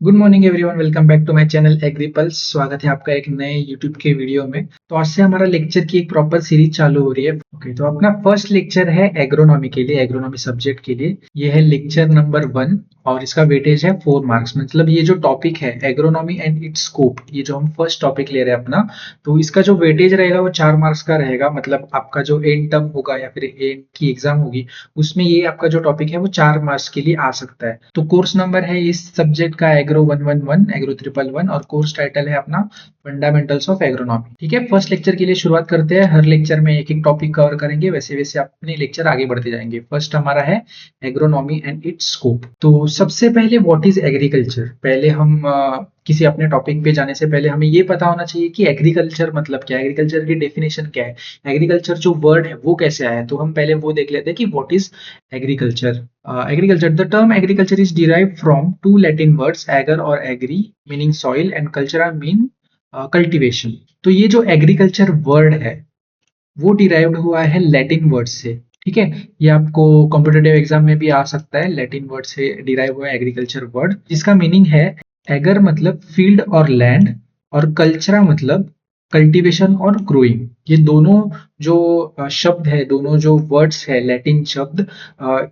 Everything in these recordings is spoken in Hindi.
Good morning everyone, welcome back to my channel एग्रीपल्स। स्वागत है आपका एक नए यूट्यूब के वीडियो में। तो आज से हमारा लेक्चर की एक प्रॉपर सीरीज चालू हो रही है। ओके, तो अपना फर्स्ट लेक्चर है एग्रोनॉमी के लिए, एग्रोनॉमी सब्जेक्ट के लिए। ये है लेक्चर नंबर 1 और इसका वेटेज है 4 मार्क्स। मतलब ये जो टॉपिक है एग्रोनॉमी एंड इट्स स्कोप, ये जो हम फर्स्ट टॉपिक ले रहे हैं अपना, तो इसका जो वेटेज रहेगा वो 4 मार्क्स का रहेगा। मतलब आपका जो एंड टर्म होगा या फिर एंड की एग्जाम होगी उसमें ये आपका जो टॉपिक है वो 4 मार्क्स के लिए आ सकता है। तो कोर्स नंबर है इस सब्जेक्ट का एग्रो 111, एग्रो 111 और कोर्स टाइटल है अपना फंडामेंटल्स ऑफ एग्रोनॉमी। ठीक है, फर्स्ट लेक्चर के लिए शुरुआत करते हैं। हर लेक्चर में एक एक टॉपिक कवर करेंगे, वैसे वैसे अपने लेक्चर आगे बढ़ते जाएंगे। फर्स्ट हमारा है एग्रोनॉमी एंड इट्स स्कोप। तो सबसे पहले व्हाट इज एग्रीकल्चर। पहले हम किसी अपने टॉपिक पे जाने से पहले हमें ये पता होना चाहिए कि एग्रीकल्चर मतलब क्या है, एग्रीकल्चर की डेफिनेशन क्या है, एग्रीकल्चर जो वर्ड है वो कैसे आया है। तो हम पहले वो देख लेते हैं कि what is agriculture. Agriculture. The term agriculture is derived from two Latin words, ager or agri, meaning soil, and cultura mean cultivation. तो ये जो एग्रीकल्चर वर्ड है वो डिराइव्ड हुआ है लैटिन वर्ड से। ठीक है, ये आपको कॉम्पिटेटिव एग्जाम में भी आ सकता है। लैटिन वर्ड से डिराइव हुआ है एग्रीकल्चर वर्ड, जिसका मीनिंग है एगर मतलब फील्ड और लैंड, और कल्चरा मतलब कल्टीवेशन और ग्रोइंग। ये दोनों जो शब्द है, दोनों जो वर्ड्स है लैटिन शब्द,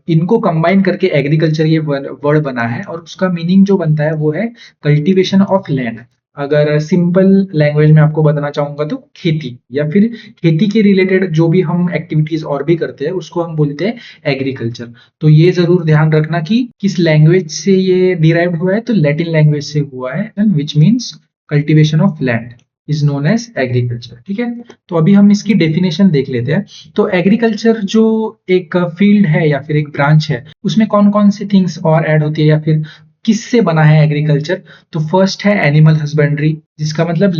इनको कंबाइन करके एग्रीकल्चर ये वर्ड बना है और उसका मीनिंग जो बनता है वो है कल्टीवेशन ऑफ लैंड। अगर सिंपल लैंग्वेज में आपको बताना चाहूंगा तो खेती, या फिर खेती के रिलेटेड जो भी हम एक्टिविटीज और भी करते हैं उसको हम बोलते हैं एग्रीकल्चर। तो ये जरूर ध्यान रखना कि किस लैंग्वेज से ये डिराइव्ड हुआ है। तो लैटिन लैंग्वेज से हुआ है, which means cultivation of land is known as agriculture. ठीक है, तो अभी हम इसकी डेफिनेशन देख लेते हैं। तो एग्रीकल्चर जो एक फील्ड है या फिर एक ब्रांच है, उसमें कौन कौन सी थिंग्स और ऐड होती है या फिर किससे बना है एग्रीकल्चर। तो फर्स्ट है एनिमल हस्बेंड्री, जिसका मतलब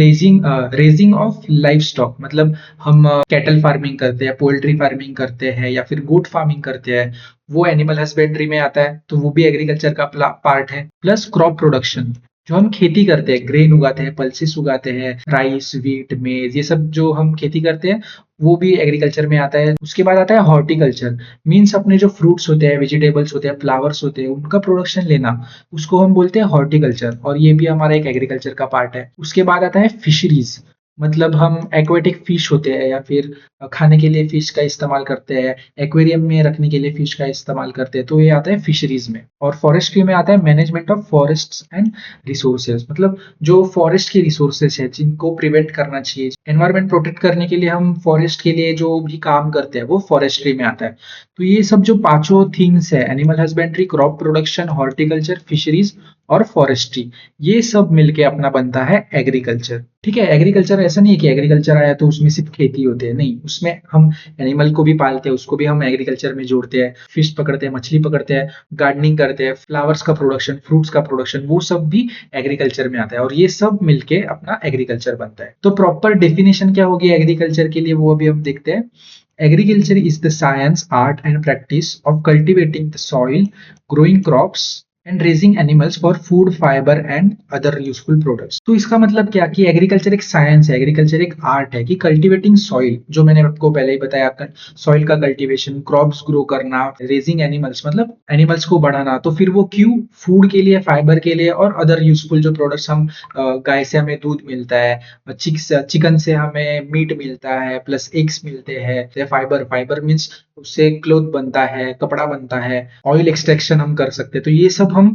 रेजिंग ऑफ लाइफ स्टॉक। मतलब हम कैटल फार्मिंग करते हैं, पोल्ट्री फार्मिंग करते हैं या फिर गोट फार्मिंग करते हैं, वो एनिमल हस्बेंड्री में आता है। तो वो भी एग्रीकल्चर का पार्ट है। प्लस क्रॉप प्रोडक्शन, जो हम खेती करते हैं, ग्रेन उगाते हैं, पल्सेस उगाते हैं, राइस, व्हीट, मेज, ये सब जो हम खेती करते हैं वो भी एग्रीकल्चर में आता है। उसके बाद आता है हॉर्टिकल्चर, मीन्स अपने जो फ्रूट्स होते हैं, वेजिटेबल्स होते हैं, फ्लावर्स होते हैं, उनका प्रोडक्शन लेना, उसको हम बोलते हैं हॉर्टिकल्चर, और ये भी हमारा एक एग्रीकल्चर का पार्ट है। उसके बाद आता है फिशरीज, मतलब हम एक्वेटिक फिश होते हैं या फिर खाने के लिए फिश का इस्तेमाल करते हैं, एक्वेरियम में रखने के लिए फिश का इस्तेमाल करते हैं, तो ये आता है फिशरीज में। और फॉरेस्ट्री में आता है management of forests and resources, मतलब जो फॉरेस्ट के रिसोर्सेज है जिनको प्रिवेंट करना चाहिए, एनवायरमेंट प्रोटेक्ट करने के लिए हम फॉरेस्ट के लिए जो भी काम करते हैं वो फॉरेस्ट्री में आता है। तो ये सब जो पांचों थिंग्स है, animal husbandry, crop production, horticulture, fisheries और फॉरेस्ट्री, ये सब मिलके अपना बनता है एग्रीकल्चर। ठीक है, एग्रीकल्चर ऐसा नहीं है कि एग्रीकल्चर आया तो उसमें सिर्फ खेती होती है, नहीं, उसमें हम एनिमल को भी पालते हैं, उसको भी हम एग्रीकल्चर में जोड़ते हैं। फिश पकड़ते हैं, मछली पकड़ते हैं, गार्डनिंग करते हैं, फ्लावर्स का प्रोडक्शन, फ्रूट्स का प्रोडक्शन, वो सब भी एग्रीकल्चर में आता है और ये सब मिलके अपना एग्रीकल्चर बनता है। तो प्रॉपर डेफिनेशन क्या होगी एग्रीकल्चर के लिए वो अभी हम देखते हैं। Agriculture is the science, art and practice of cultivating the soil, growing crops and raising animals for food, fiber and other useful products। तो इसका मतलब क्या कि एग्रीकल्चर एक साइंस है, एग्रीकल्चर एक आर्ट है कि कल्टीवेटिंग सॉइल, जो मैंने आपको पहले ही बताया, सॉइल का कल्टीवेशन, क्रॉप्स ग्रो करना, रेजिंग एनिमल्स मतलब एनिमल्स को बढ़ाना। तो फिर वो क्यों, फूड के लिए, फाइबर के लिए और अदर यूजफुल जो प्रोडक्ट्स हम, गाय से हमें दूध मिलता है, चिकन से हमें मीट मिलता है, प्लस एग्स मिलते हैं, फाइबर, फाइबर मीन्स उससे क्लोथ बनता है, कपड़ा बनता है, ऑयल एक्सट्रैक्शन हम कर सकते हैं। तो ये सब हम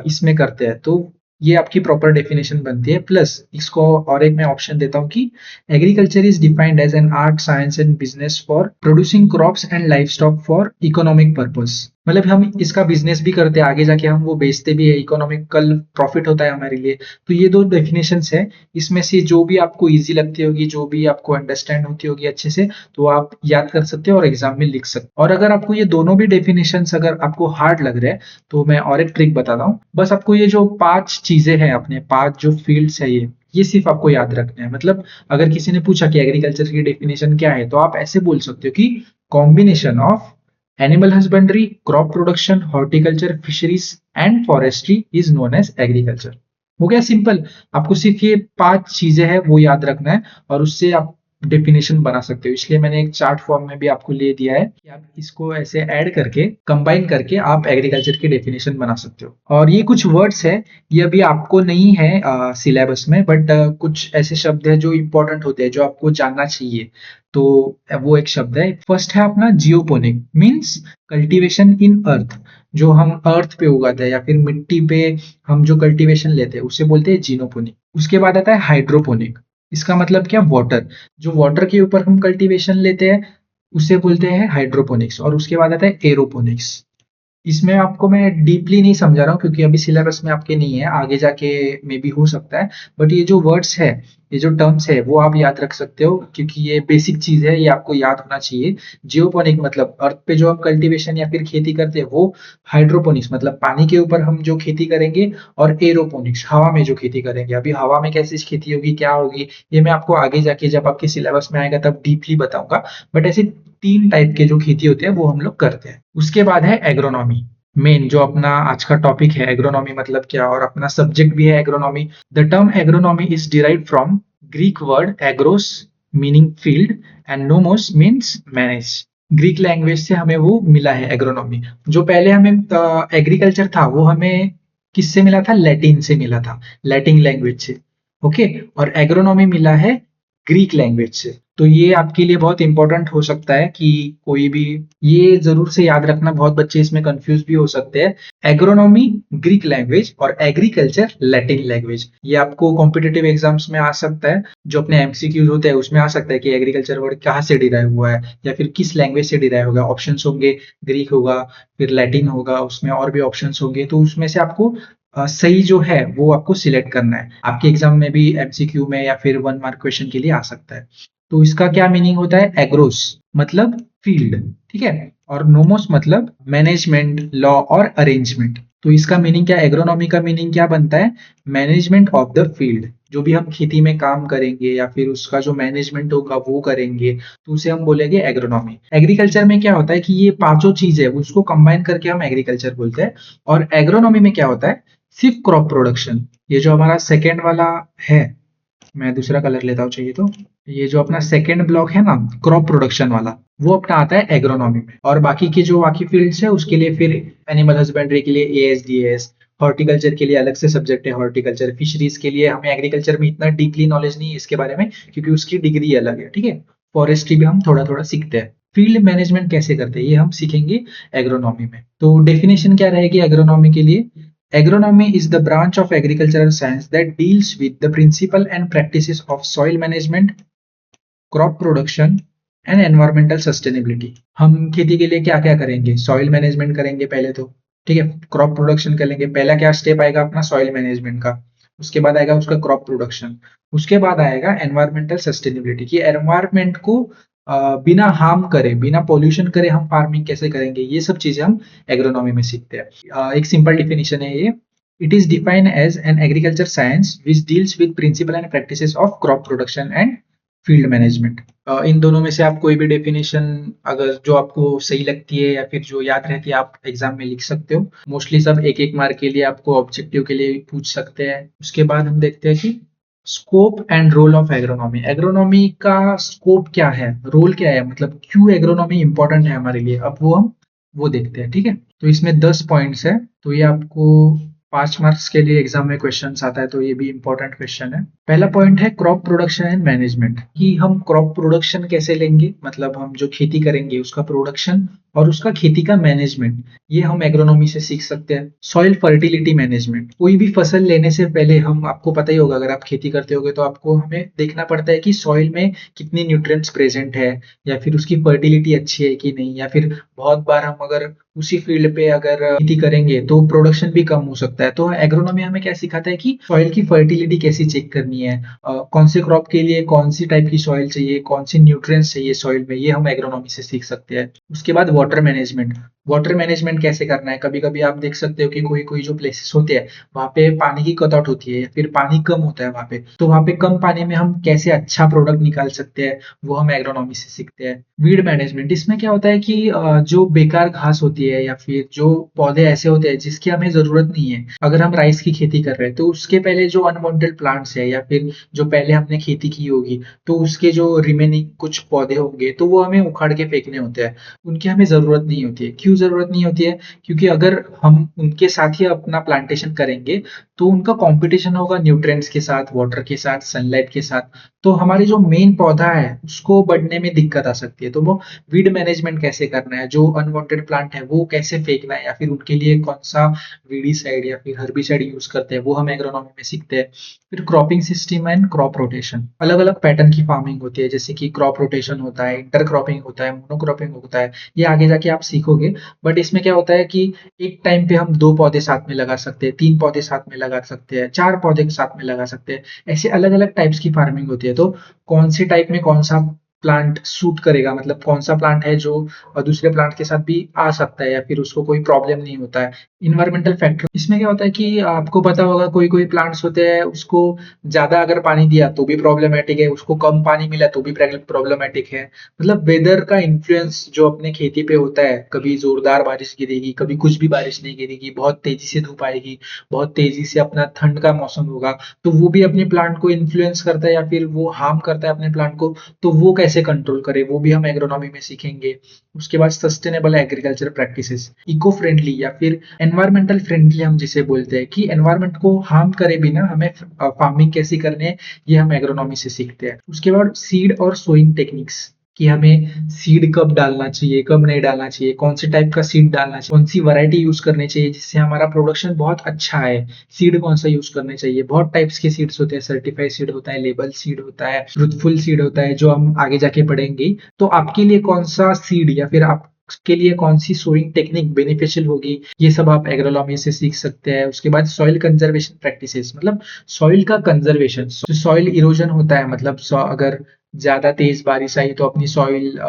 इसमें करते हैं। तो ये आपकी प्रॉपर डेफिनेशन बनती है। प्लस इसको और एक मैं ऑप्शन देता हूँ कि agriculture is defined as an art, science and business for producing crops and livestock for economic purpose. मतलब हम इसका बिजनेस भी करते हैं, आगे जाके हम वो बेचते भी है, इकोनॉमिकल प्रॉफिट होता है हमारे लिए। तो ये दो डेफिनेशंस है, इसमें से जो भी आपको इजी लगती होगी, जो भी आपको अंडरस्टैंड होती होगी अच्छे से, तो आप याद कर सकते हो और एग्जाम में लिख सकते हो। और अगर आपको ये दोनों भी डेफिनेशंस अगर आपको हार्ड लग रहे हैं तो मैं और एक ट्रिक बताता हूँ। बस आपको ये जो 5 चीजें हैं, अपने 5 जो फील्ड्स है, ये सिर्फ आपको याद रखना है। मतलब अगर किसी ने पूछा कि एग्रीकल्चर की डेफिनेशन क्या है, तो आप ऐसे बोल सकते हो कि combination of animal husbandry, crop production, horticulture, fisheries and forestry is known as agriculture. हो गया सिंपल। आपको सिर्फ ये 5 चीजें हैं वो याद रखना है और उससे आप डेफिनेशन बना सकते हो। इसलिए मैंने एक चार्ट फॉर्म में भी आपको ले दिया है कि आप इसको ऐसे ऐड करके कंबाइन करके आप एग्रीकल्चर की डेफिनेशन बना सकते हो। और ये कुछ वर्ड्स है, ये अभी आपको नहीं है सिलेबस में, बट कुछ ऐसे शब्द है जो इंपॉर्टेंट होते हैं, जो आपको जानना चाहिए। तो वो एक शब्द है, फर्स्ट है अपना जियोपोनिक, मीन्स कल्टीवेशन इन अर्थ। जो हम अर्थ पे उगाते हैं या फिर मिट्टी पे हम जो कल्टीवेशन लेते हैं उसे बोलते हैं जीनोपोनिक। उसके बाद आता है हाइड्रोपोनिक, इसका मतलब क्या, वाटर। जो वाटर के ऊपर हम कल्टीवेशन लेते हैं उसे बोलते हैं हाइड्रोपोनिक्स। और उसके बाद आता है एरोपोनिक्स। इसमें आपको मैं डीपली नहीं समझा रहा हूँ क्योंकि अभी सिलेबस में आपके नहीं है, आगे जाके मे बी हो सकता है। बट ये जो वर्ड्स है, ये जो टर्म्स है, वो आप याद रख सकते हो क्योंकि ये बेसिक चीज है, ये आपको याद होना चाहिए। जियोपोनिक मतलब अर्थ पे जो हम कल्टीवेशन या फिर खेती करते हैं वो। हाइड्रोपोनिक्स मतलब पानी के ऊपर हम जो खेती करेंगे। और एरोपोनिक्स हवा में जो खेती करेंगे। अभी हवा में कैसी खेती होगी, क्या होगी, ये मैं आपको आगे जाके जब आपके सिलेबस में आएगा तब डीपली बताऊंगा। बट ऐसे 3 टाइप के जो खेती होते हैं वो हम लोग करते हैं। उसके बाद है एग्रोनॉमी, मेन जो अपना आज का टॉपिक है। एग्रोनॉमी मतलब क्या, और अपना सब्जेक्ट भी है agronomy. The term agronomy is derived from Greek word agarose meaning field and nomos means manage. Greek language से हमें वो मिला है एग्रोनॉमी। जो पहले हमें एग्रीकल्चर था वो हमें किससे मिला था, लैटिन से मिला था, लैटिन लैंग्वेज से। ओके, और एग्रोनॉमी मिला है ग्रीक लैंग्वेज से। तो ये आपके लिए बहुत इंपॉर्टेंट हो सकता है कि कोई भी, ये जरूर से याद रखना, बहुत बच्चे इसमें कंफ्यूज भी हो सकते हैं। एग्रोनॉमी ग्रीक लैंग्वेज और एग्रीकल्चर लैटिन लैंग्वेज। ये आपको कॉम्पिटेटिव एग्जाम्स में आ सकता है, जो अपने एमसीक्यूज होते हैं उसमें आ सकता है कि एग्रीकल्चर वर्ड कहाँ से डिराइव हुआ है या फिर किस लैंग्वेज से डिराइव होगा। ऑप्शंस होंगे, ग्रीक होगा, फिर लैटिन होगा, उसमें और भी ऑप्शंस होंगे। तो उसमें से आपको सही जो है वो आपको सिलेक्ट करना है। आपके एग्जाम में भी एमसीक्यू में या फिर 1 मार्क क्वेश्चन के लिए आ सकता है। तो इसका क्या मीनिंग होता है, एग्रोस मतलब फील्ड, ठीक है। और नोमोस मतलब मैनेजमेंट, लॉ और अरेंजमेंट। तो इसका मीनिंग क्या, एग्रोनॉमी का मीनिंग क्या बनता है, मैनेजमेंट ऑफ द फील्ड। जो भी हम खेती में काम करेंगे या फिर उसका जो मैनेजमेंट होगा वो करेंगे, तो उसे हम बोलेंगे एग्रोनॉमी। एग्रीकल्चर में क्या होता है कि ये पांचों चीजें उसको कंबाइन करके हम एग्रीकल्चर बोलते हैं। और एग्रोनॉमी में क्या होता है, सिर्फ क्रॉप प्रोडक्शन। ये जो हमारा सेकेंड वाला है, मैं दूसरा कलर लेता हूँ चाहिए तो, ये जो अपना सेकेंड ब्लॉक है ना, क्रॉप प्रोडक्शन वाला, वो अपना आता है एग्रोनॉमी में। और बाकी की जो बाकी फील्ड्स है उसके लिए फिर एनिमल हस्बेंड्री के लिए एएसडीएस, हॉर्टिकल्चर के लिए अलग से सब्जेक्ट है हॉर्टिकल्चर, फिशरीज के लिए हमें एग्रीकल्चर में इतना डीपली नॉलेज नहीं है इसके बारे में क्योंकि उसकी डिग्री अलग है, ठीक है। फॉरेस्ट्री भी हम थोड़ा थोड़ा सीखते हैं। फील्ड मैनेजमेंट कैसे करते हैं ये हम सीखेंगे एग्रोनॉमी में। तो डेफिनेशन क्या रहेगी एग्रोनॉमी के लिए, agronomy is the branch of agricultural science that deals with the principle and practices of soil management, crop production and environmental sustainability। हम खेती के लिए क्या क्या करेंगे, सॉइल मैनेजमेंट करेंगे पहले तो, ठीक है। क्रॉप प्रोडक्शन करेंगे, पहला क्या स्टेप आएगा अपना सॉइल मैनेजमेंट का। उसके बाद आएगा उसका क्रॉप प्रोडक्शन। उसके बाद आएगा एनवायरमेंटल सस्टेनेबिलिटी, कि एनवायरमेंट को बिना हार्म करे, बिना पोल्यूशन करे हम फार्मिंग कैसे करेंगे। ये सब चीजें हम एग्रोनॉमी में सीखते हैं। एक सिंपल डिफिनेशन है ये, it is defined as an agriculture science which deals with principle and practices of crop production and field management. इन दोनों में से आप कोई भी डेफिनेशन अगर जो आपको सही लगती है या फिर जो याद रहती है आप एग्जाम में लिख सकते हो। मोस्टली सब एक एक मार्क के लिए आपको ऑब्जेक्टिव के लिए पूछ सकते हैं। उसके बाद हम देखते हैं कि scope and role of agronomy. Agronomy का स्कोप क्या है, रोल क्या है, मतलब क्यों एग्रोनॉमी इंपॉर्टेंट है हमारे लिए, अब वो देखते हैं, ठीक है। तो इसमें 10 पॉइंट्स है, तो ये आपको 5 मार्क्स के लिए एग्जाम में क्वेश्चन आता है, तो ये भी इंपॉर्टेंट क्वेश्चन है। पहला पॉइंट है क्रॉप प्रोडक्शन एंड मैनेजमेंट, कि हम क्रॉप प्रोडक्शन कैसे लेंगे, मतलब हम जो खेती करेंगे उसका प्रोडक्शन और उसका खेती का मैनेजमेंट, ये हम एग्रोनॉमी से सीख सकते हैं। सॉइल फर्टिलिटी मैनेजमेंट, कोई भी फसल लेने से पहले हम, आपको पता ही होगा अगर आप खेती करते होगे तो आपको हमें देखना पड़ता है कि सॉइल में कितनी न्यूट्रिएंट्स प्रेजेंट है या फिर उसकी फर्टिलिटी अच्छी है कि नहीं, या फिर बहुत बार हम अगर उसी फील्ड पे अगर खेती करेंगे तो प्रोडक्शन भी कम हो सकता है। तो एग्रोनॉमी हमें क्या सिखाता है कि सॉइल की फर्टिलिटी कैसी चेक करनी है, कौन से क्रॉप के लिए कौन सी टाइप की सॉइल चाहिए, कौन सी न्यूट्रिएंट्स चाहिए सॉइल में, ये हम एग्रोनॉमी से सीख सकते हैं। उसके बाद वाटर मैनेजमेंट, वाटर मैनेजमेंट कैसे करना है। कभी कभी आप देख सकते हो कि कोई कोई जो प्लेसेस होते हैं वहां पे पानी की कटआउट होती है या फिर पानी कम होता है वहां पे, तो वहां पे कम पानी में हम कैसे अच्छा प्रोडक्ट निकाल सकते हैं, वो हम एग्रोनॉमी से सीखते हैं। वीड मैनेजमेंट, इसमें क्या होता है कि जो बेकार घास होती है या फिर जो पौधे ऐसे होते हैं जिसकी हमें जरूरत नहीं है, अगर हम राइस की खेती कर रहे हैं तो उसके पहले जो अनवांटेड प्लांट्स है या फिर जो पहले हमने खेती की होगी, तो उसके जो रिमेनिंग कुछ पौधे होंगे तो वो हमें उखाड़ के फेंकने होते हैं। उनकी हमें जरूरत नहीं होती है। क्यों जरूरत नहीं होती है? क्योंकि अगर हम उनके साथ ही अपना प्लांटेशन करेंगे तो उनका कंपटीशन होगा न्यूट्रिएंट्स के साथ, वाटर के साथ, सनलाइट के साथ, तो हमारी जो मेन पौधा है उसको बढ़ने में दिक्कत आ सकती है। तो वो वीड मैनेजमेंट कैसे करना है, जो अनवांटेड प्लांट है वो कैसे फेंकना है या फिर उनके लिए कौन सा वीडीसाइड या फिर हर्बिसाइड यूज करते हैं, वो हम एग्रोनॉमी में सीखते हैं। फिर cropping system and crop rotation, अलग अलग पैटर्न की फार्मिंग होती है, जैसे कि क्रॉप रोटेशन होता है, इंटर क्रॉपिंग होता है, मोनोक्रॉपिंग होता है। ये आगे जाके आप सीखोगे। बट इसमें क्या होता है कि एक टाइम पे हम 2 पौधे साथ में लगा सकते हैं, 3 पौधे साथ में लगा सकते हैं, 4 पौधे साथ में लगा सकते हैं। ऐसे अलग अलग टाइप्स की फार्मिंग होती है। तो कौन से टाइप में कौन सा प्लांट सूट करेगा, मतलब कौन सा प्लांट है जो दूसरे प्लांट के साथ भी आ सकता है या फिर उसको कोई प्रॉब्लम नहीं होता है। इन्वायरमेंटल फैक्टर, इसमें क्या होता है कि आपको पता होगा कोई कोई प्लांट्स होते हैं उसको ज्यादा अगर पानी दिया तो भी प्रॉब्लमेटिक है, उसको कम पानी मिला तो भी प्रॉब्लमेटिक है। मतलब वेदर का इन्फ्लुएंस जो अपने खेती पे होता है, कभी जोरदार बारिश गिरेगी, कभी कुछ भी बारिश नहीं गिरेगी, बहुत तेजी से धूप आएगी, बहुत तेजी से अपना ठंड का मौसम होगा, तो वो भी अपने प्लांट को इन्फ्लुएंस करता है या फिर वो हार्म करता है अपने प्लांट को। तो वो कैसे कंट्रोल करे, वो भी हम एग्रोनॉमी में सीखेंगे। उसके बाद sustainable agriculture practices, eco friendly या फिर एनवायरमेंटल फ्रेंडली हम जिसे बोलते हैं, कि एनवायरमेंट को हार्म करे बिना हमें फार्मिंग कैसी करनी है, ये हम एग्रोनॉमी से सीखते हैं। उसके बाद सीड और सोइंग टेक्निक्स, कि हमें सीड कब डालना चाहिए, कब नहीं डालना चाहिए, कौन से टाइप का सीड डालना चाहिए, कौन सी वैरायटी यूज करनी चाहिए जिससे हमारा प्रोडक्शन बहुत अच्छा है, सीड कौन सा यूज करना चाहिए। बहुत टाइप्स के सीड्स होते हैं, सर्टिफाइड सीड होता है, लेबल सीड होता है, ट्रूथफुल सीड होता है, जो हम आगे जाके पढ़ेंगे। तो आपके लिए कौन सा सीड या फिर आप के लिए कौन सी सोइंग टेक्निक बेनिफिशियल होगी, ये सब आप एग्रोनॉमी से सीख सकते हैं। उसके बाद सॉइल कंजर्वेशन प्रैक्टिसेस, मतलब सॉइल का कंजर्वेशन, सॉइल इरोजन होता है, मतलब अगर ज्यादा तेज बारिश आई तो अपनी सॉइल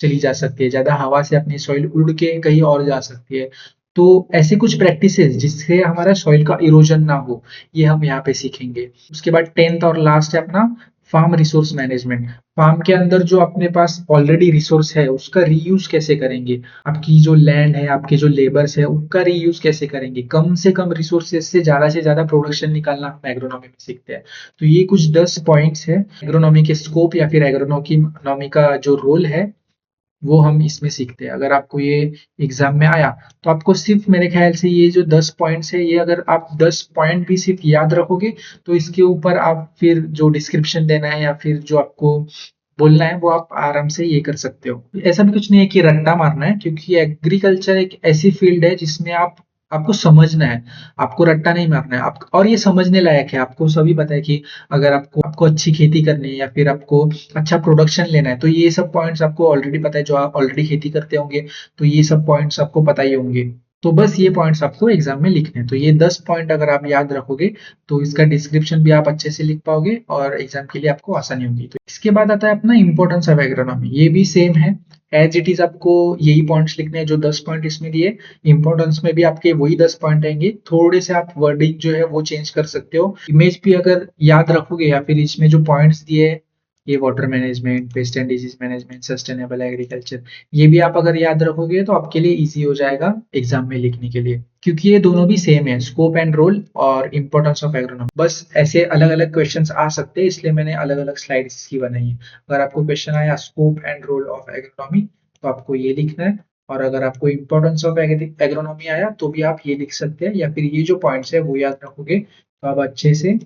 चली जा सकती है, ज्यादा हवा से अपनी सॉइल उड़ के कहीं और जा सकती है। तो ऐसे कुछ प्रैक्टिसेस जिससे हमारा सॉइल का इरोजन ना हो, ये हम यहाँ पे सीखेंगे। उसके बाद 10th और लास्ट है अपना फार्म रिसोर्स मैनेजमेंट। फार्म के अंदर जो अपने पास ऑलरेडी रिसोर्स है उसका रीयूज कैसे करेंगे, आपकी जो लैंड है, आपके जो लेबर्स है, उनका रीयूज कैसे करेंगे, कम से कम रिसोर्सेज से ज्यादा प्रोडक्शन निकालना हम एग्रोनॉमी में सीखते हैं। तो ये कुछ 10 पॉइंट्स है एग्रोनॉमी के स्कोप या फिर एग्रोनॉमी का जो रोल है, वो हम इसमें सीखते हैं। अगर आपको ये एग्जाम में आया तो आपको सिर्फ मेरे ख्याल से ये जो 10 पॉइंट्स है, ये अगर आप 10 पॉइंट भी सिर्फ याद रखोगे तो इसके ऊपर आप फिर जो डिस्क्रिप्शन देना है या फिर जो आपको बोलना है वो आप आराम से ये कर सकते हो। ऐसा भी कुछ नहीं है कि रट्टा मारना है, क्योंकि एग्रीकल्चर एक ऐसी फील्ड है जिसमें आपको समझना है, आपको रट्टा नहीं मारना है। और ये समझने लायक है, आपको सभी पता है कि अगर आपको आपको अच्छी खेती करनी है या फिर आपको अच्छा प्रोडक्शन लेना है तो ये सब पॉइंट्स आपको ऑलरेडी पता है, जो आप ऑलरेडी खेती करते होंगे तो ये सब पॉइंट्स आपको पता ही होंगे। तो बस ये पॉइंट्स आपको एग्जाम में लिखने हैं। तो ये 10 पॉइंट अगर आप याद रखोगे तो इसका डिस्क्रिप्शन भी आप अच्छे से लिख पाओगे और एग्जाम के लिए आपको आसानी होगी। तो इसके बाद आता है अपना इंपॉर्टेंस ऑफ एग्रोनॉमी। ये भी सेम है, एज इट इज आपको यही पॉइंट्स लिखने हैं जो 10 पॉइंट इसमें दिए। इंपॉर्टेंस में भी आपके वही 10 पॉइंट आएंगे, थोड़े से आप वर्डिंग जो है वो चेंज कर सकते हो। इमेज भी अगर याद रखोगे या फिर इसमें जो पॉइंट्स दिए, ये water management, paste and disease management, sustainable agriculture, ये भी आप अगर याद रखोगे तो आपके लिए इजी हो जाएगा एग्जाम में लिखने के लिए, क्योंकि ये दोनों भी सेम है, स्कोप एंड रोल और इंपॉर्टेंस ऑफ एग्रोनॉमी। बस ऐसे अलग अलग क्वेश्चंस आ सकते हैं, इसलिए मैंने अलग अलग स्लाइड्स की बनाई है। अगर आपको क्वेश्चन आया scope and role of agronomy तो आपको ये लिखना है, और अगर आपको इंपॉर्टेंस ऑफ एग्रोनॉमी आया तो भी आप ये लिख सकते हैं, या फिर ये जो पॉइंट्स है वो याद रखोगे तो आप अच्छे से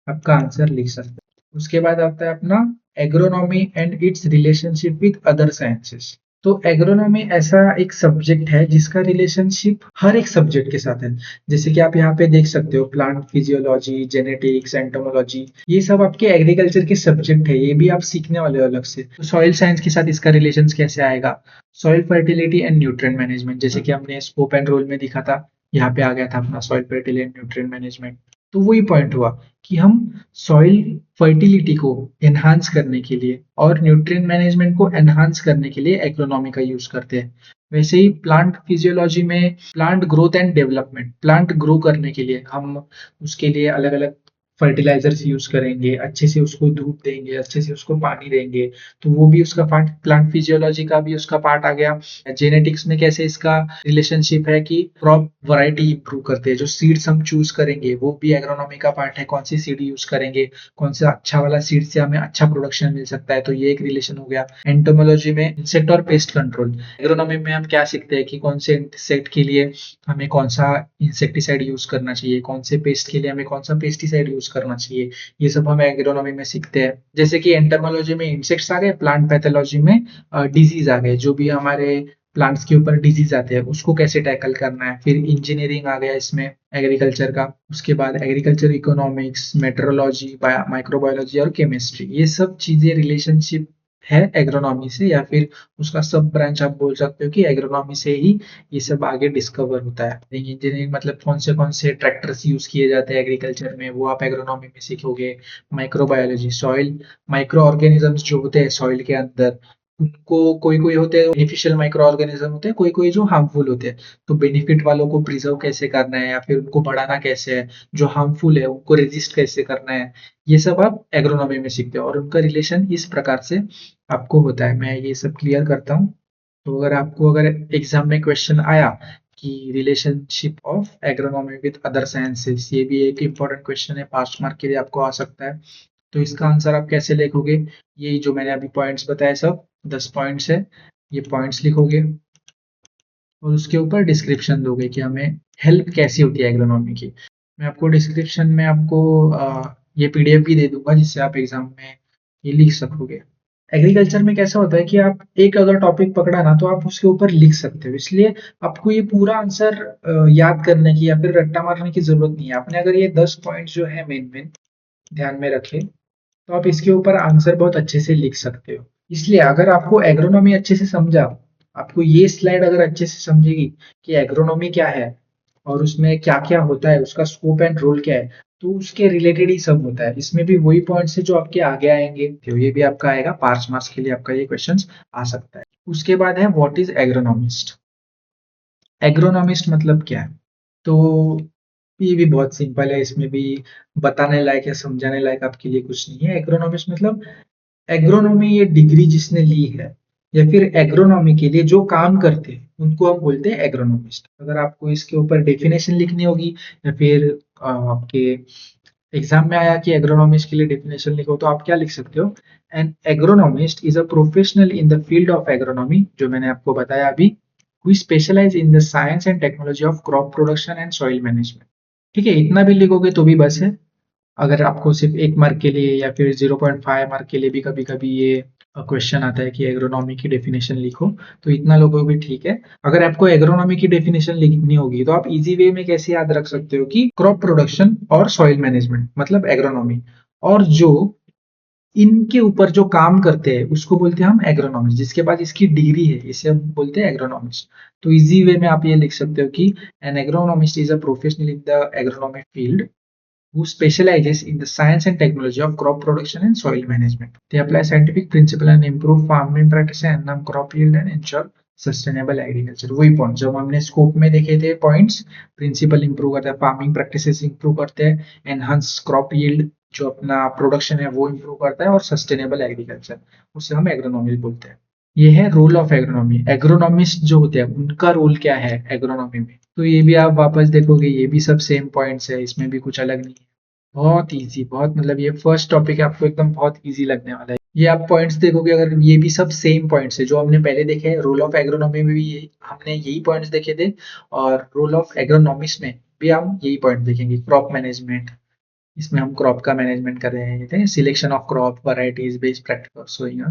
आपका आंसर लिख सकते हैं। उसके बाद आता है अपना agronomy and it's relationship with other sciences. तो एग्रोनॉमी ऐसा एक सब्जेक्ट है जिसका रिलेशनशिप हर एक सब्जेक्ट के साथ है। जैसे कि आप यहाँ पे देख सकते हो, प्लांट फिजियोलॉजी, जेनेटिक्स, एंटोमोलॉजी, ये सब आपके एग्रीकल्चर के सब्जेक्ट है, ये भी आप सीखने वाले हो अलग से। तो सॉइल साइंस के साथ इसका रिलेशन कैसे आएगा, soil fertility and nutrient management, जैसे कि हमने स्कोप एंड रोल में दिखा था, यहाँ पे आ गया था अपना soil fertility and nutrient management. तो वही पॉइंट हुआ कि हम सॉइल फर्टिलिटी को एनहांस करने के लिए और न्यूट्रिएंट मैनेजमेंट को एनहांस करने के लिए एग्रोनॉमी का यूज करते हैं। वैसे ही प्लांट फिजियोलॉजी में plant growth and development, plant grow करने के लिए हम उसके लिए अलग अलग फर्टिलाइजर्स यूज करेंगे, अच्छे से उसको धूप देंगे, अच्छे से उसको पानी देंगे, तो वो भी उसका पार्ट, प्लांट फिजियोलॉजी का भी उसका पार्ट आ गया। जेनेटिक्स में कैसे इसका रिलेशनशिप है कि क्रॉप वैरायटी इंप्रूव करते हैं, जो सीड्स हम चूज करेंगे वो भी एग्रोनॉमी का पार्ट है, कौन सी सीड यूज करेंगे, कौन सा अच्छा वाला सीड से हमें अच्छा प्रोडक्शन मिल सकता है, तो ये एक रिलेशन हो गया। एंटोमोलॉजी में इंसेक्ट और पेस्ट कंट्रोल, एग्रोनॉमी में हम क्या सीखते हैं कि कौन से इंसेक्ट के लिए हमें कौन सा इंसेक्टिसाइड यूज करना चाहिए, कौन से पेस्ट के लिए हमें कौन सा पेस्टिसाइड यूज करना चाहिए, ये सब हम एग्रोनॉमी में सीखते हैं। जैसे कि एंटोमोलॉजी में इंसेक्ट्स आ गए, प्लांट पैथोलॉजी में डिजीज आ गए, जो भी हमारे प्लांट्स के ऊपर डिजीज आते हैं उसको कैसे टैकल करना है। फिर इंजीनियरिंग आ गया इसमें एग्रीकल्चर का, उसके बाद एग्रीकल्चर इकोनॉमिक्स, मेट्रोलॉजी, माइक्रोबायोलॉजी और केमिस्ट्री, ये सब चीजें रिलेशनशिप है एग्रोनॉमी से, या फिर उसका सब ब्रांच आप बोल सकते हो कि एग्रोनॉमी से ही ये सब आगे डिस्कवर होता है। इंजीनियरिंग मतलब कौन से ट्रैक्टर्स यूज किए जाते हैं एग्रीकल्चर में, वो आप एग्रोनॉमी में सीखोगे। माइक्रोबायोलॉजी, सॉइल माइक्रो ऑर्गेनिजम्स जो होते हैं सॉइल के अंदर, उनको कोई कोई होते हैं बेनिफिशियल माइक्रो ऑर्गेनिज्म होते हैं, कोई कोई जो हार्मफुल होते हैं, तो बेनिफिट वालों को प्रिजर्व कैसे करना है या फिर उनको बढ़ाना कैसे है, जो हार्मफुल है उनको रेजिस्ट कैसे करना है, ये सब आप एग्रोनॉमी में सीखते हो और उनका रिलेशन इस प्रकार से आपको होता है। मैं ये सब क्लियर करता हूँ। तो अगर आपको अगर एग्जाम में क्वेश्चन आया कि relationship of agronomy with other sciences, ये भी एक इम्पोर्टेंट क्वेश्चन है, 5 मार्क के लिए आपको आ सकता है। तो इसका आंसर आप कैसे लिखोगे, यही जो मैंने अभी पॉइंट्स बताए सब 10 पॉइंट्स है, ये पॉइंट्स लिखोगे और उसके ऊपर डिस्क्रिप्शन दोगे कि हमें हेल्प कैसी होती है एग्रोनॉमी की। मैं आपको डिस्क्रिप्शन में आपको ये पीडीएफ भी दे दूंगा जिससे आप एग्जाम में ये लिख सकोगे। एग्रीकल्चर में कैसा होता है कि आप एक अगर टॉपिक पकड़ा ना तो आप उसके ऊपर लिख सकते हो, इसलिए आपको ये पूरा आंसर याद करने की या फिर रट्टा मारने की जरूरत नहीं है। आपने अगर ये 10 पॉइंट जो है मेन मेन ध्यान में रखे तो आप इसके ऊपर आंसर बहुत अच्छे से लिख सकते हो। इसलिए अगर आपको एग्रोनॉमी अच्छे से समझा, आपको ये स्लाइड अगर अच्छे से समझेगी कि एग्रोनॉमी क्या है और उसमें क्या क्या होता है, उसका स्कोप एंड रोल क्या है, तो उसके रिलेटेड ही सब होता है। इसमें भी वही पॉइंट्स है जो आपके आगे आएंगे, तो ये भी आपका आएगा 5 मार्क्स के लिए, आपका ये क्वेश्चन आ सकता है। उसके बाद है व्हाट इज एग्रोनॉमिस्ट। एग्रोनॉमिस्ट मतलब क्या है, तो ये भी बहुत सिंपल है, इसमें भी बताने लायक या समझाने लायक आपके लिए कुछ नहीं है। एग्रोनॉमिस्ट मतलब एग्रोनॉमी ये डिग्री जिसने ली है या फिर एग्रोनॉमी के लिए जो काम करते हैं उनको हम बोलते हैं एग्रोनॉमिस्ट। अगर आपको इसके ऊपर डेफिनेशन लिखनी होगी या फिर आपके एग्जाम में आया कि एग्रोनॉमिस्ट के लिए डेफिनेशन लिखो, तो आप क्या लिख सकते हो, an agronomist is a professional in the field of agronomy, जो मैंने आपको बताया अभी, who specialize in the science and technology of crop production and soil management। ठीक है, इतना भी लिखोगे तो भी बस है। अगर आपको सिर्फ 1 मार्क के लिए या फिर 0.5 मार्क के लिए भी कभी कभी ये क्वेश्चन आता है कि एग्रोनॉमी की डेफिनेशन लिखो, तो इतना लोगों भी ठीक है। अगर आपको एग्रोनॉमी की डेफिनेशन लिखनी होगी तो आप इजी वे में कैसे याद रख सकते हो कि क्रॉप प्रोडक्शन और सॉइल मैनेजमेंट मतलब एग्रोनॉमी, और जो इनके ऊपर जो काम करते हैं उसको बोलते हैं हम एग्रोनॉमिस्ट, जिसके पास इसकी डिग्री है इसे हम बोलते हैं एग्रोनॉमिस्ट। तो इजी वे में आप ये लिख सकते हो कि an agronomist is a professional in the agronomic field who specializes in the science and technology of crop production and soil management. They apply scientific principle and improve farming practices and enhance crop yield and ensure sustainable agriculture. वही पॉइंट जब हमने स्कोप में देखे थे पॉइंट्स, प्रिंसिपल इंप्रूव करते हैं, फार्मिंग प्रैक्टिसेस इंप्रूव करते हैं, एनहांस क्रॉप यील्ड जो अपना प्रोडक्शन है वो इंप्रूव करता है, और सस्टेनेबल एग्रीकल्चर उसे हम एग्रोनॉमी बोलते हैं। ये है रोल ऑफ एग्रोनॉमी। एग्रोनॉमिस्ट जो होते हैं उनका रोल क्या है एग्रोनॉमी में, तो ये भी आप वापस देखोगे, ये भी सब सेम पॉइंट्स है, इसमें भी कुछ अलग नहीं है। बहुत इजी, बहुत मतलब ये फर्स्ट टॉपिक है, आपको एकदम बहुत इजी लगने वाला है। ये आप पॉइंट्स देखोगे अगर, ये भी सब सेम पॉइंट्स है जो हमने पहले देखे हैं। रोल ऑफ एग्रोनॉमी में भी हमने यही पॉइंट्स देखे थे, और रोल ऑफ एग्रोनॉमिस्ट में भी हम यही पॉइंट देखेंगे। क्रॉप मैनेजमेंट, इसमें हम क्रॉप का मैनेजमेंट कर रहे थे, selection of crop varieties based practice sowing,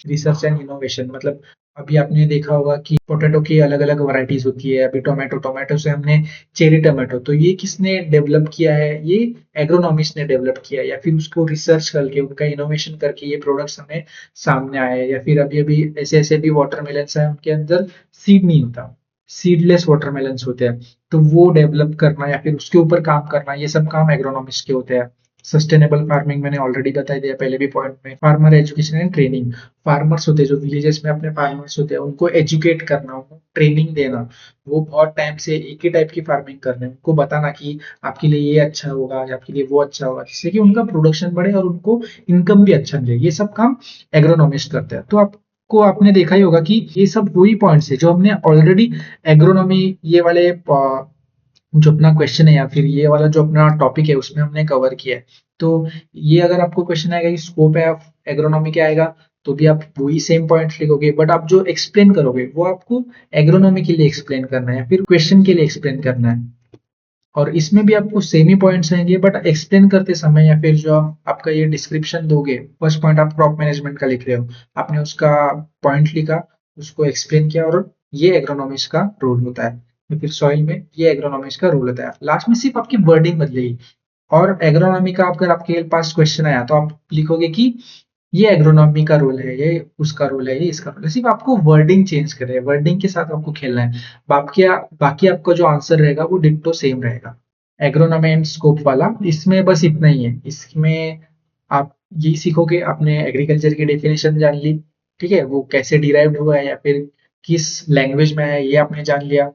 research and innovation मतलब अभी आपने देखा होगा कि पोटैटो की अलग अलग वैरायटीज होती है। अभी टोमेटो, टोमेटो से हमने चेरी टोमेटो, तो ये किसने डेवलप किया है, ये एग्रोनॉमिस्ट ने डेवलप किया है, या फिर उसको रिसर्च करके उनका इनोवेशन करके ये प्रोडक्ट्स हमें सामने आए। या फिर अभी अभी ऐसे ऐसे भी वाटरमेलन है उनके अंदर सीड नहीं होता, सीडलेस वाटरमेलन्स होते हैं, तो वो डेवलप करना या फिर उसके ऊपर काम करना, ये सब काम एग्रोनॉमिस्ट के होते हैं। सस्टेनेबल फार्मिंग मैंने ऑलरेडी बता दिया पहले भी पॉइंट में। Farmer education and training, farmers होते हैं जो विलेजेस में अपने फार्मर्स होते हैं, उनको एजुकेट करना, उनको ट्रेनिंग देना। वो बहुत टाइम से एक ही टाइप की फार्मिंग कर रहे हैं, उनको बताना कि आपके लिए ये अच्छा होगा या आपके लिए वो अच्छा होगा, जिससे कि उनका प्रोडक्शन बढ़े और उनको इनकम भी अच्छा मिले। ये सब काम एग्रोनॉमिस्ट करते हैं। तो आपको आपने देखा ही होगा कि ये सब वही पॉइंट्स है जो हमने ऑलरेडी एग्रोनॉमी ये वाले जो अपना क्वेश्चन है या फिर ये वाला जो अपना टॉपिक है उसमें हमने कवर किया है। तो ये अगर आपको क्वेश्चन आएगा कि स्कोप है ऑफ एग्रोनॉमी क्या आएगा, तो भी आप वही सेम पॉइंट्स लिखोगे, बट आप जो एक्सप्लेन करोगे वो आपको एग्रोनॉमी के लिए एक्सप्लेन करना है या फिर क्वेश्चन के लिए एक्सप्लेन करना है। और इसमें भी आपको सेम ही पॉइंट्स आएंगे, बट एक्सप्लेन करते समय या फिर जो आपका ये डिस्क्रिप्शन दोगे, फर्स्ट पॉइंट आप क्रॉप मैनेजमेंट का लिख रहे हो, आपने उसका पॉइंट लिखा, उसको एक्सप्लेन किया, और ये एग्रोनॉमिस्ट का रोल होता है। या फिर सॉइल में ये एग्रोनॉमिस्ट का रोल होता है। लास्ट में सिर्फ आपकी वर्डिंग बदलेगी। और एग्रोनॉमी का अगर आपके पास क्वेश्चन आया तो आप लिखोगे कि ये एग्रोनॉमी का रोल है, ये उसका रोल है, ये इसका रोल है। सिर्फ आपको वर्डिंग चेंज कर रहे हैं, वर्डिंग के साथ आपको खेलना है। बाकी आपका जो आंसर रहेगा वो डिट्टो सेम रहेगा। एग्रोनॉमी एंड स्कोप वाला इसमें बस इतना ही है। इसमें आप यही सीखोगे, आपने एग्रीकल्चर की डेफिनेशन जान ली, ठीक है, वो कैसे डिराइव्ड हुआ है या फिर किस लैंग्वेज में है ये आपने जान लिया।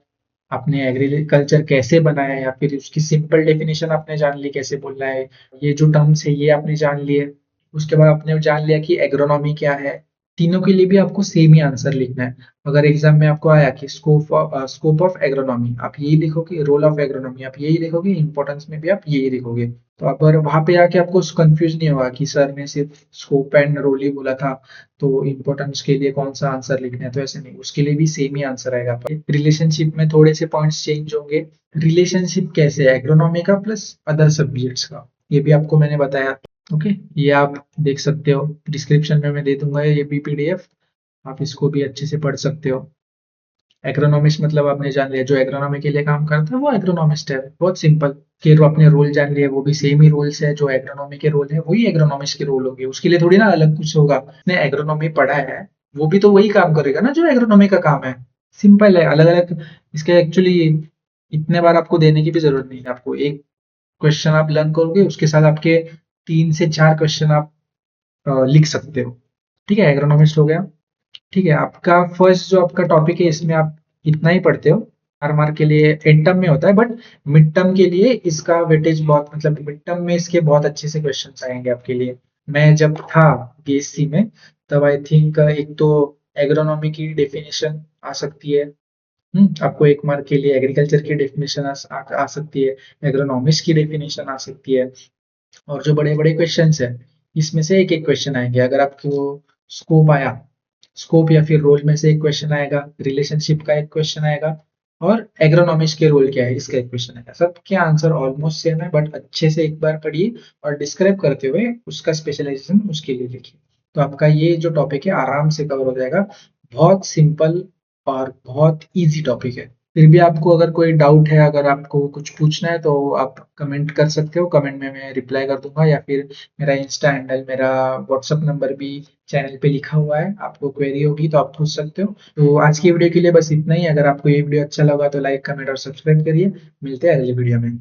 आपने एग्रीकल्चर कैसे बनाया या फिर उसकी सिंपल डेफिनेशन आपने जान ली कैसे बोलना है। ये जो टर्म्स है ये आपने जान लिए। उसके बाद आपने जान लिया कि एग्रोनॉमी क्या है। तीनों के लिए भी आपको सेम ही आंसर लिखना है। अगर एग्जाम में आपको आया कि स्कोप ऑफ एग्रोनॉमी, आप यही लिखोगे, रोल ऑफ एग्रोनॉमी आप यही लिखोगे, इंपॉर्टेंस में भी आप यही लिखोगे। तो अगर वहां पे आके आपको कंफ्यूज नहीं होगा कि सर ने सिर्फ स्कोप एंड रोल ही बोला था, तो इंपॉर्टेंस के लिए कौन सा आंसर लिखना है, तो ऐसे नहीं, उसके लिए भी सेम ही आंसर आएगा। रिलेशनशिप में थोड़े से पॉइंट्स चेंज होंगे। रिलेशनशिप कैसे है एग्रोनॉमी का प्लस अदर सब्जेक्ट्स का, ये भी आपको मैंने बताया। ओके, ये आप देख सकते हो, डिस्क्रिप्शन में मैं दे दूंगा ये भी पीडीएफ, आप इसको भी अच्छे से पढ़ सकते हो। एग्रोनॉमिस्ट मतलब आपने जान लिया, जो एग्रोनॉमी के लिए काम करता है वो एग्रोनॉमिस्ट है, बहुत सिंपल। के जो आपने रोल जान लिया वो भी सेम ही रोल्स है, जो एग्रोनॉमी के रोल है वही एग्रोनॉमिस्ट के रोल होंगे, उसके लिए थोड़ी ना अलग कुछ होगा। उसने एग्रोनॉमी पढ़ा है वो भी तो वही काम करेगा ना जो एग्रोनॉमी का काम है। सिंपल है, अलग अलग इसके एक्चुअली इतने बार आपको देने की भी जरूरत नहीं है। आपको एक क्वेश्चन आप लर्न करोगे, उसके साथ आपके 3 से 4 क्वेश्चन आप लिख सकते हो। ठीक है, एग्रोनॉमिस्ट हो गया। ठीक है, आपका फर्स्ट जो आपका टॉपिक है इसमें आप इतना ही पढ़ते हो। हर मार्क के लिए एंड टर्म में होता है, बट मिड टर्म के लिए इसका वेटेज बहुत, मतलब मिड टर्म में इसके बहुत अच्छे से क्वेश्चंस आएंगे आपके लिए। मैं जब था बीएससी में तब आई थिंक एक तो एग्रोनॉमी की डेफिनेशन आ सकती है। आपको 1 मार्क के लिए एग्रीकल्चर की डेफिनेशन आ सकती है, एग्रोनॉमिस्ट की डेफिनेशन आ सकती है। और जो बड़े बड़े क्वेश्चंस है इसमें से एक एक क्वेश्चन आएंगे। अगर आपको स्कोप आया, स्कोप या फिर रोल में से एक क्वेश्चन आएगा, रिलेशनशिप का एक क्वेश्चन आएगा, और एग्रोनॉमिस्ट के रोल क्या है इसका एक क्वेश्चन आएगा। सबके आंसर ऑलमोस्ट सेम है, बट अच्छे से एक बार पढ़िए और डिस्क्राइब करते हुए उसका स्पेशलाइजेशन उसके लिए लिखिए। तो आपका ये जो टॉपिक है आराम से कवर हो जाएगा। बहुत सिंपल और बहुत इजी टॉपिक है। फिर भी आपको अगर कोई डाउट है, अगर आपको कुछ पूछना है तो आप कमेंट कर सकते हो, कमेंट में मैं रिप्लाई कर दूंगा, या फिर मेरा इंस्टा हैंडल, मेरा व्हाट्सअप नंबर भी चैनल पे लिखा हुआ है। आपको क्वेरी होगी तो आप पूछ सकते हो। तो आज की वीडियो के लिए बस इतना ही। अगर आपको ये वीडियो अच्छा लगा तो लाइक, कमेंट और सब्सक्राइब करिए। मिलते हैं अगली वीडियो में।